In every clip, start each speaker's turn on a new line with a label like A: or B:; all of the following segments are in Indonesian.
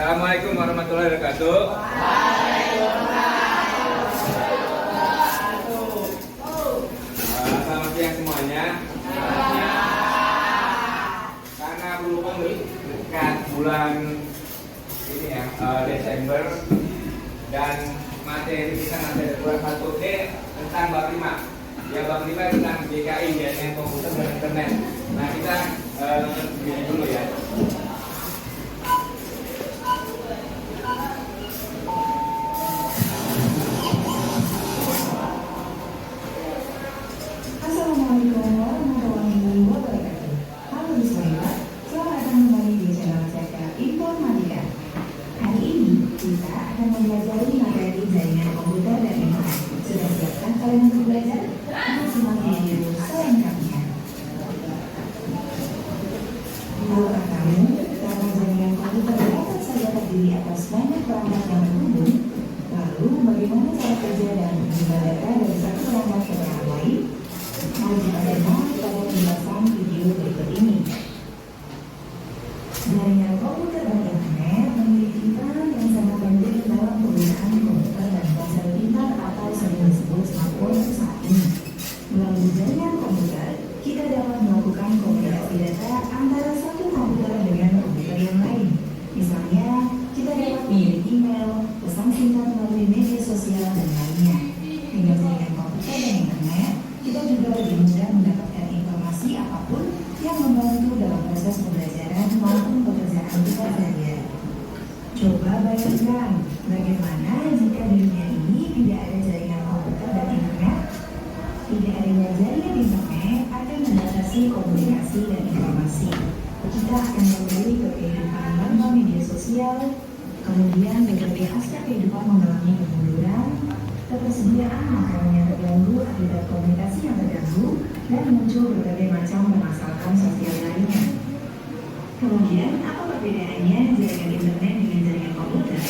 A: Assalamualaikum warahmatullahi wabarakatuh. Selamat siang semuanya. Karena berhubung dekat bulan ini ya, Desember, dan materi kita masih ada kurang 1D tentang bab 5. Ya, bab 5 tentang JKI, jaringan komputer dan internet. Nah, kita begini dulu ya.
B: Assalamualaikum warahmatullahi wabarakatuh. Halo semuanya, selamat datang kembali di channel Ceka Informatika. Hari ini kita akan mempelajari materi jaringan komputer dan internet. Sudah siapkah kalian untuk belajar? Untuk simak video selengkapnya. Tahukah kamu bahwa jaringan komputer dapat saja terdiri atas banyak perangkat yang terhubung? Lalu bagaimana cara kerja dan pengguna data dari satu perangkat ke perangkat lain? Mari kita lihat pada penjelasan video berikut ini. Jaringan komputer dan internet memiliki peran yang sangat penting dalam penggunaan komputer dan ponsel pintar atau sering disebut smartphone saat ini. Melalui jaringan komputer, kita dapat melakukan komunikasi data antara satu komputer dengan komputer yang lain. Misalnya, kita dapat mengirim email, pesan singkat melalui media sosial, dan lainnya. Dengan jaringan komputer dan internet, kita juga lebih mudah mendapatkan informasi apapun yang membantu dalam proses pembelajaran maupun pekerjaan kita sehari-hari. Coba bayangkan, bagaimana jika di dunia ini tidak ada jaringan komputer dan internet? Tidak adanya jaringan internet akan membatasi komunikasi dan informasi. Kita akan kembali ke kehidupan tanpa media sosial, kemudian berbagai aspek kehidupan mengalami kemunduran, ketersediaan makanan yang terganggu akibat komunikasi yang terganggu, dan muncul berbagai macam permasalahan sosial lainnya. Kemudian, apa perbedaannya jaringan internet dengan jaringan komputer?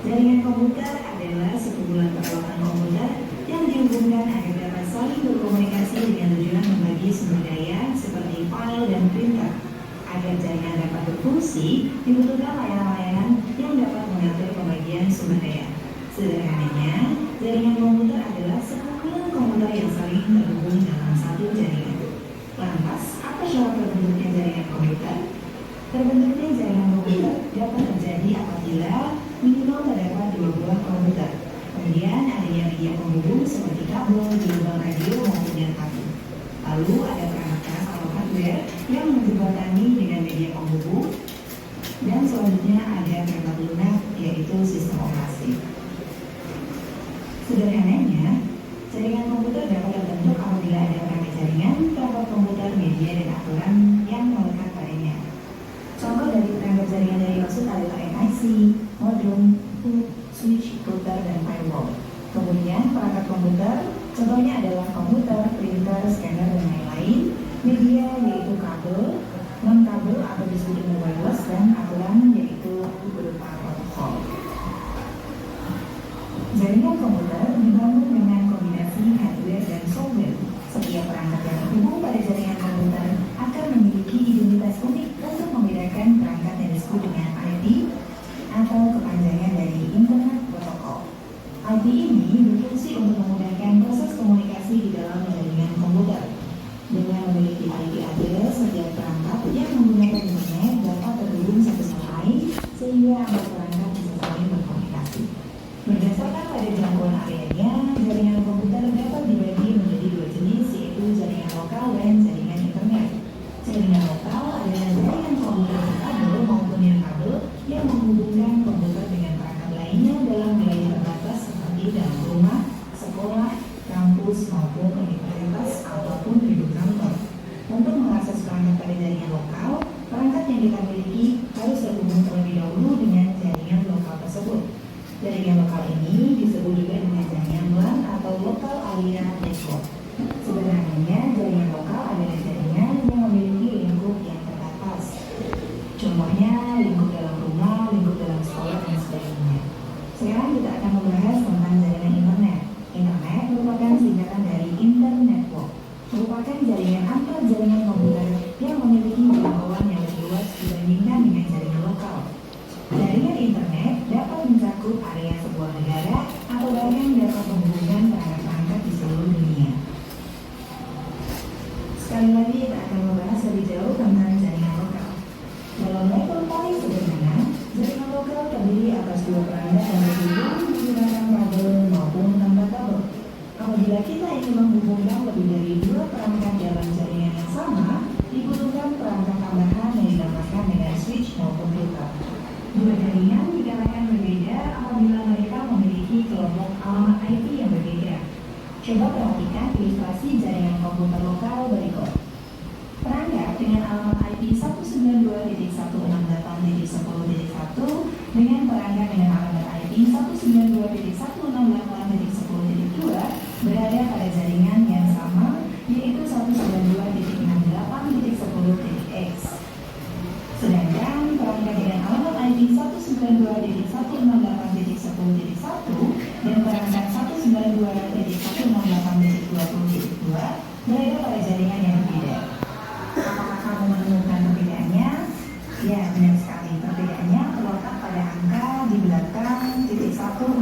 B: Jaringan komputer adalah sekumpulan peralatan komputer yang dihubungkan agar dapat saling berkomunikasi dengan tujuan membagi sumber daya seperti file dan printer. Agar jaringan dapat berfungsi, dibutuhkan layanan-layanan yang dapat mengatur pembagian sumber daya. Sederhananya, jaringan komputer adalah sekumpulan komputer yang saling terhubung dalam satu jaringan. Lantas, apa syarat terbentuknya jaringan komputer? Terbentuknya jaringan komputer dapat terjadi apabila minimal terdapat dua buah komputer. Kemudian adanya media penghubung seperti kabel, gelombang radio maupun yang kabel. Lalu ada perangkat atau hardware yang menjembatani dengan media penghubung. Dan selanjutnya ada perangkat lunak, yaitu sistem operasi. Sederhananya, jaringan komputer dapat terbentuk apabila ada perangkat jaringan, perangkat komputer, media, dan aturan yang melekat padanya. Contoh dari perangkat jaringan yang dimaksud adalah NIC, modem, switch, router, dan firewall. Kemudian perangkat komputer, contohnya adalah komputer, printer, scanner, dan lain-lain. Media yaitu kabel, non-kabel atau disebut dengan wireless, dan aturan yaitu berupa protokol. Jaringan komputer dibangun dengan kombinasi hardware dan software. Setiap perangkat yang terhubung pada jaringan komputer akan memiliki identitas unik untuk membedakan perangkat yang disebut dengan IP atau kepanjangan dari Internet Protocol. IP ini berfungsi untuk memudahkan proses komunikasi di dalam jaringan komputer. Dengan memiliki IP address, setiap perangkat yang menggunakan internet dapat terhubung satu sama lain sehingga antar perangkat bisa saling berkomunikasi. Berdasarkan pada jangkauan areanya, jaringan komputer dapat dibagi menjadi dua jenis, yaitu jaringan lokal dan jaringan internet. Jaringan lokal adalah jaringan komputer kabel maupun yang kabel yang menghubungkan komputer dengan perangkat lainnya dalam wilayah terbatas seperti dalam rumah, sekolah, kampus maupun universitas ataupun gedung kantor. Untuk mengakses perangkat pada jaringan lokal, perangkat yang kita miliki harus terhubung terlebih dahulu dengan jaringan lokal tersebut. Jaringan lokal ini disebut juga dengan jaringan LAN atau Local Area Network. Sebenarnya, jaringan lokal adalah jaringan yang memiliki lingkup yang terbatas. Contohnya, lingkup dalam rumah, lingkup dalam sekolah, dan sebagainya. Sekarang kita akan membahas tentang jaringan internet. Internet merupakan singkatan dari Internet Network, merupakan jaringan antar jaringan komputer yang memiliki jangkauan yang lebih luas dibandingkan dengan jaringan lokal. Jaringan internet ini tak akan membahas lebih jauh tentang jaringan lokal. Dalam level paling sederhana, jaringan lokal terdiri atas dua perangkat yang berhubung menggunakan kabel maupun tanpa kabel. Apabila kita ingin menghubungkan lebih dari dua perangkat dalam jaringan yang sama, dibutuhkan perangkat tambahan yang dinamakan dengan switch maupun filter. Dua jaringan dikatakan berbeda apabila mereka memiliki kelompok alamat IP yang berbeda. Coba perhatikan ilustrasi jaringan komputer lokal berikut. Perangkat dengan alamat IP 192.168.10.1 dengan perangkat dengan alamat IP 192.168.10.2 berada pada jaringan yang sama, yaitu 192.68.10.x. Sedangkan perangkat dengan alamat IP 192.168.10.1 dan perangkat 192.168.20.2 berada pada jaringan yang berbeda. Apakah kamu menemukan perbedaannya? Ya, benar sekali. Perbedaannya terletak pada angka di belakang titik 168,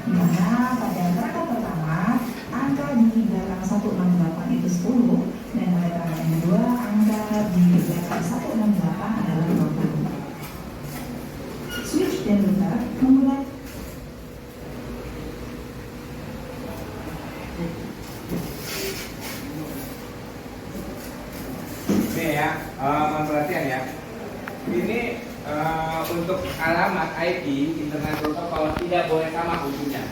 B: di mana pada perangkat pertama angka di belakang 168 itu 10, dan pada perangkat yang kedua angka di belakang 168 adalah 20. Switch dan router menggunakan
A: ini ya, perhatian ya. Ini untuk alamat IP internet protokol tidak boleh sama ujungnya.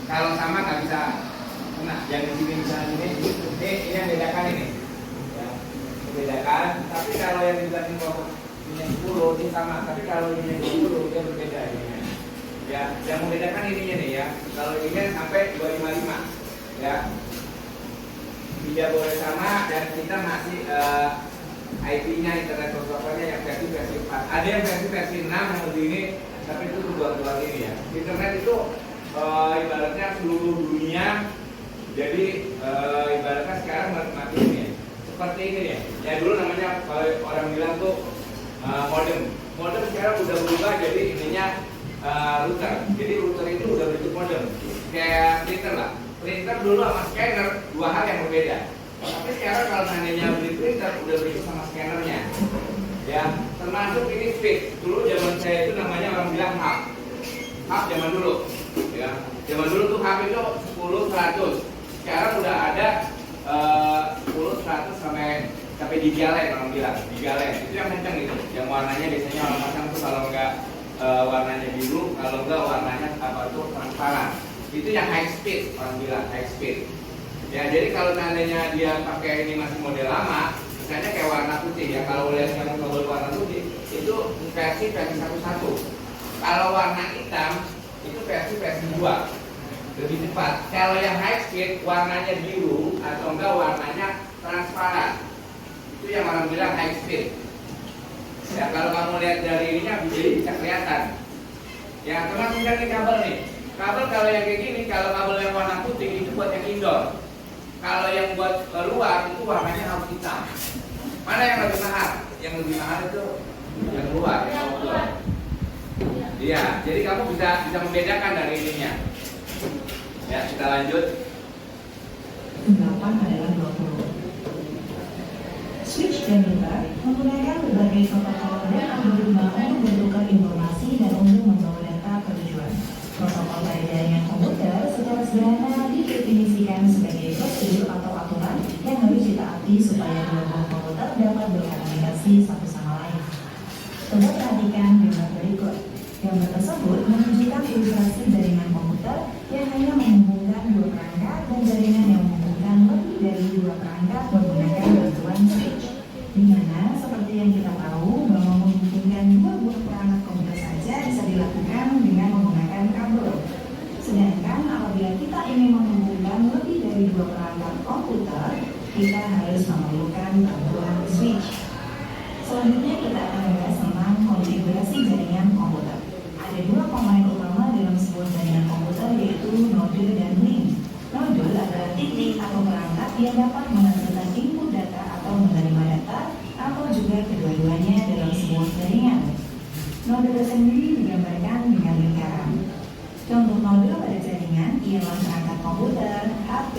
A: Kalau sama nggak bisa kena. Yang di sini misalnya ini yang bedakan ini. Ya, bedakan. Tapi kalau yang di belakang ini yang 10 ini sama. Tapi kalau ini yang 20 dia berbeda ini. Ya, yang membedakan ininya nih ya. Kalau ini sampai 255 ya. Tidak boleh sama dan kita masih IP-nya internet protokolnya yang versi 4. Ada yang versi 6 yang lebih ini, tapi itu buat ini ya. Internet itu ibaratnya seluruh dunia. Jadi ibaratnya sekarang mati ini ya. Seperti ini ya. Ya dulu namanya kalau orang bilang tuh modem. Modem sekarang udah berubah jadi ininya router. Jadi router itu udah bentuk modem. Kayak printer lah. Printer dulu sama scanner dua hal yang berbeda. Tapi sekarang kalau seandainya beli printer udah begitu sama scannernya, ya termasuk ini speed. Dulu zaman saya itu namanya orang bilang hub zaman dulu, ya zaman dulu tuh hub itu 10-100. Sekarang udah ada 10-100 sampai gigalen orang bilang, gigalen itu yang kenceng itu, yang warnanya biasanya orang pasang tuh kalau enggak warnanya biru, kalau enggak warnanya apa tuh transparan. Itu yang high speed orang bilang high speed. Ya, jadi kalau seandainya dia pakai ini masih model lama, misalnya kayak warna putih ya, kalau lihat yang kabel warna putih itu versi 11. Kalau warna hitam itu versi 2, lebih cepat. Kalau yang high speed warnanya biru atau enggak warnanya transparan, itu yang orang bilang high speed. Ya, kalau kamu lihat dari ininya bisa kelihatan. Ya, termasuk dari kabel nih. Kabel kalau yang kayak gini, kalau kabel yang warna putih itu buat yang indoor. Kalau yang buat luar itu warnanya harus hitam. Mana yang lebih mahal? Yang lebih mahal itu yang luar, yang outdoor. Iya, jadi kamu bisa membedakan dari ininya. Ya, kita lanjut.
B: 8 adalah 20. Switch dan router menggunakan berbagai protokol dan algoritma untuk bertukar informasi dan untuk membawa data ke tujuan. Protokol pada jaringan komputer secara sederhana didefinisikan sebagai prosedur atau aturan yang harus ditaati supaya dua buah komputer dapat berkomunikasi satu sama lain. Coba perhatikan gambar berikut. Gambar tersebut menunjukkan ilustrasi jaringan komputer yang hanya menghubungkan dua perangkat dan jaringan yang menghubungkan lebih dari dua perangkat menggunakan bantuan switch. Di mana seperti yang kita tahu bahwa menghubungkan dua buah perangkat komputer saja bisa dilakukan dengan menggunakan kabel. Sedangkan apabila kita ingin menghubungkan lebih dari dua perangkat komputer, kita harus memerlukan bantuan switch. Selanjutnya kita akan membahas tentang konfigurasi jaringan komputer. Ada dua komponen utama dalam sebuah jaringan komputer, yaitu node dan link. Node adalah titik atau perangkat yang dapat menghasilkan input data atau menerima data, atau juga kedua-duanya dalam sebuah jaringan. Node tersendiri digambarkan dengan lingkaran. Contoh node pada jaringan ialah perangkat komputer, HP,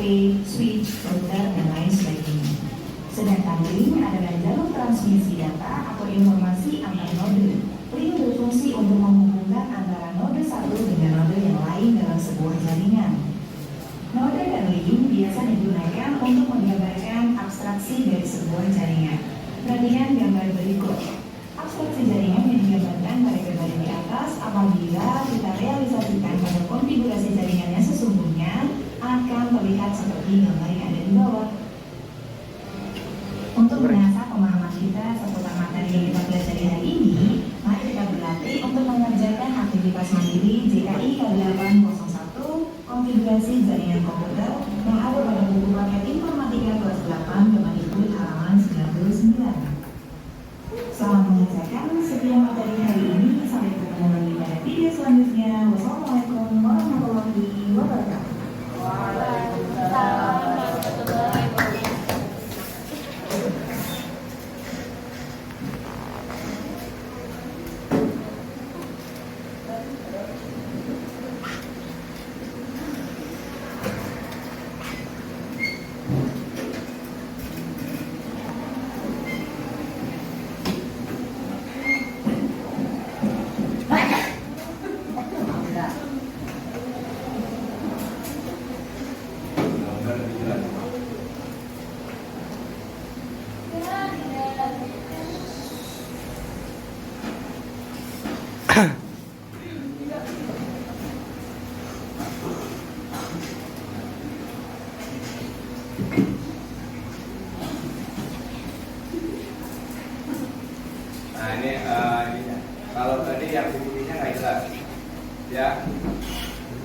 B: switch, router, dan lain sebagainya. Sedangkan Dan link adalah jalur transmisi data atau informasi antar node. Link berfungsi untuk menghubungkan antara node satu dengan node yang lain dalam sebuah jaringan. Node dan link biasa digunakan untuk menggambarkan abstraksi dari sebuah jaringan. Perhatikan gambar berikut. Abstraksi jaringan yang digambarkan pada gambar di atas apabila kita realisasikan pada konfigurasi jaringannya sesungguhnya akan terlihat seperti gambar yang ada di bawah. Untuk mengasah pemahaman kita seputar materi yang kita pelajari hari ini, mari kita berlatih untuk mengerjakan aktivitas mandiri JKI K801 konfigurasi jaringan komputer yang ada pada buku paket informatika kelas 8 Kemendikbud halaman 99. Selamat mengerjakan sekian materi hari ini. Sampai bertemu lagi pada video selanjutnya. Wassalamualaikum warahmatullahi wabarakatuh.
C: Waalaikumsalam warahmatullahi wabarakatuh.
A: Nah ini kalau tadi yang buktinya nggak jelas, ya.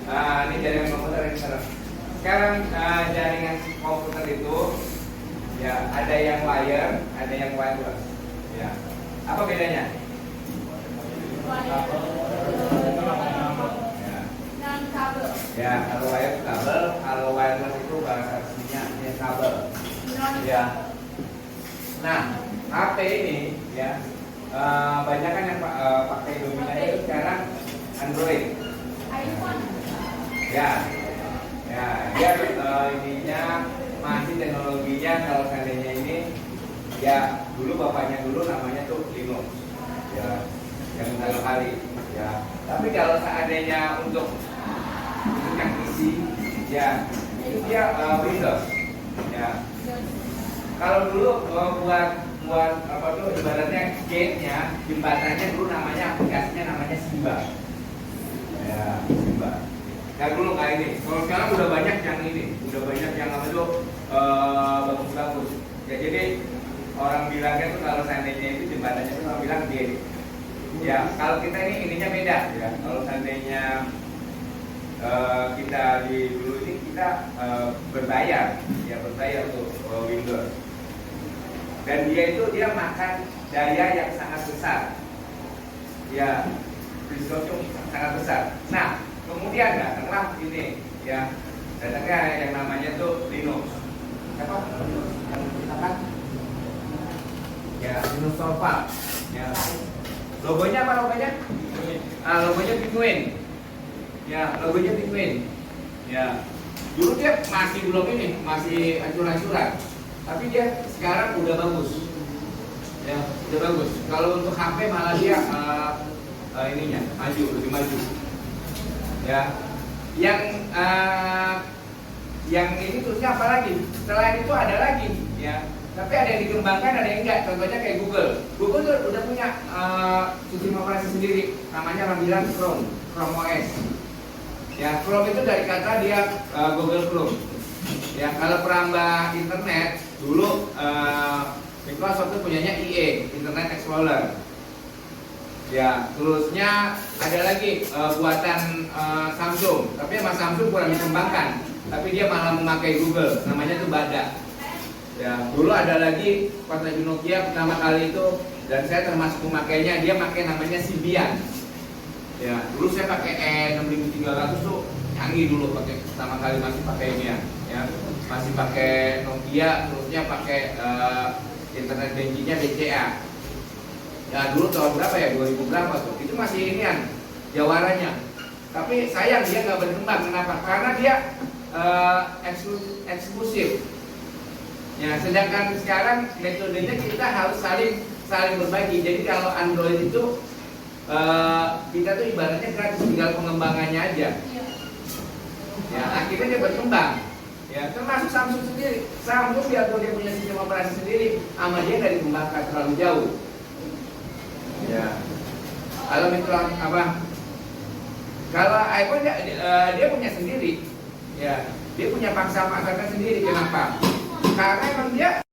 A: Nah ini jaringan komputer ini sekarang. Sekarang jaringan komputer itu, ya ada yang wire, ada yang wireless, ya. Apa bedanya? Ya.
C: Dan kabel.
A: Ya, kalau wire itu kabel, kalau wireless itu bahasa aslinya ini kabel. Ya. Nah, HP ini, ya. Banyak kan yang pakai dominan itu sekarang Android.
C: iPhone.
A: Ya, ya, dia ininya masih teknologinya kalau seandainya ini, ya dulu bapaknya dulu namanya tuh Linux, ya, yang pertama kali, ya. Tapi kalau seandainya untuk yang isi, ya itu dia Windows, ya. Kalau dulu buat apa tuh ibaratnya gate-nya, jembatannya dulu namanya aplikasinya namanya Simba. Ya, Simba. Nah dulu kayak ini. Kalau sekarang udah banyak yang ini, udah banyak yang apa tuh bagus-bagus. Ya jadi orang bilangnya tuh kalau seandainya itu jembatannya itu orang bilang gate. Ya kalau kita ini ininya beda ya. Kalau seandainya kita di dulu ini kita berbayar, ya berbayar untuk Windows. Dan dia itu dia makan daya yang sangat besar, ya resource sangat besar. Nah kemudian datanglah ini, ya datangnya yang namanya tuh Linux. Apa? Ya Linux Torvald. Ya. Logonya apa logonya? Logonya Penguin. Ya logonya Penguin. Ya dulu dia masih belum ini, masih ancur-ancuran. Tapi dia sekarang udah bagus, ya udah bagus. Kalau untuk HP malah dia ininya maju, lebih maju. Ya, yang ini terusnya apa lagi? Selain itu ada lagi, ya. Tapi ada yang dikembangkan, ada yang enggak. Contohnya kayak Google. Google tuh udah punya sistem operasi sendiri, namanya orang bilang Chrome OS. Ya, Chrome itu dari kata dia Google Chrome. Ya, kalau perambah internet dulu Microsoft itu punyanya IE, Internet Explorer. Ya, terusnya ada lagi buatan Samsung, tapi sama Samsung kurang dikembangkan. Tapi dia malah memakai Google, namanya tuh Bada. Ya, dulu ada lagi pas lagi Nokia pertama kali itu, dan saya termasuk pemakainya, dia pakai namanya Symbian. Ya, dulu saya pakai E6300 tuh canggih dulu pakai pertama kali masih pakai ini ya, masih pakai Nokia, terusnya pakai internet bankingnya BCA. Ya dulu tahun berapa ya, 2000 berapa tuh, itu masih inian jawarannya. Tapi sayang dia nggak berkembang, kenapa? Karena dia eksklusif. Ya, sedangkan sekarang metodenya kita harus saling berbagi. Jadi kalau Android itu kita tuh ibaratnya gratis, tinggal pengembangannya aja.
C: Iya.
A: Ya, akhirnya dia berkembang. Ya, termasuk Samsung sendiri. Samsung biarpun dia punya sistem operasi sendiri, sama dia nggak dikembangkan terlalu jauh. Ya. Kalau kalau iPhone dia punya sendiri. Ya, dia punya pangsa pasarnya sendiri. Kenapa? Karena emang dia